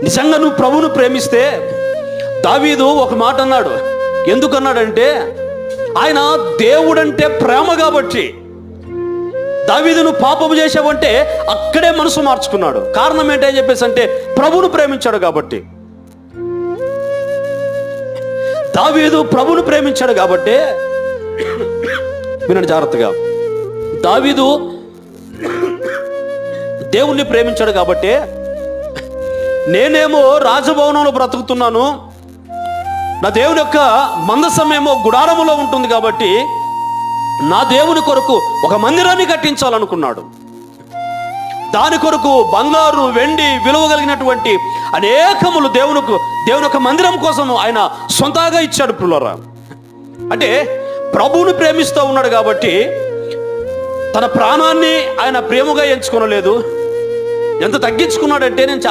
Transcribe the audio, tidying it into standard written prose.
నిజంగా నువ్వు ప్రభువును ప్రేమిస్తే, దావీదు ఒక మాట అన్నాడు. ఎందుకన్నాడంటే, ఆయన దేవుడంటే ప్రేమ కాబట్టి. దావీదును పాపము చేసావంటే అక్కడే మనసు మార్చుకున్నాడు. కారణం ఏంటని చెప్పేసి అంటే, ప్రభువును ప్రేమించాడు కాబట్టి. దావీదు ప్రభువును ప్రేమించాడు కాబట్టి, వినండి జాగ్రత్తగా, దావీదు దేవుణ్ణి ప్రేమించాడు కాబట్టి, నేనేమో రాజభవనంలో బ్రతుకుతున్నాను, నా దేవుని యొక్క మందసం ఏమో గుడారములో ఉంటుంది కాబట్టి నా దేవుని కొరకు ఒక మందిరాన్ని కట్టించాలనుకున్నాడు. దాని కొరకు బంగారు, వెండి విలువ కలిగినటువంటి అనేకములు దేవుని యొక్క మందిరం కోసం ఆయన సొంతగా ఇచ్చాడు. ప్రియులారా, అంటే ప్రభువుని ప్రేమిస్తూ ఉన్నాడు కాబట్టి తన ప్రాణాన్ని ఆయన ప్రేమగా ఎంచుకొనలేదు. ఎంత తగ్గించుకున్నాడంటే, నేను చాలా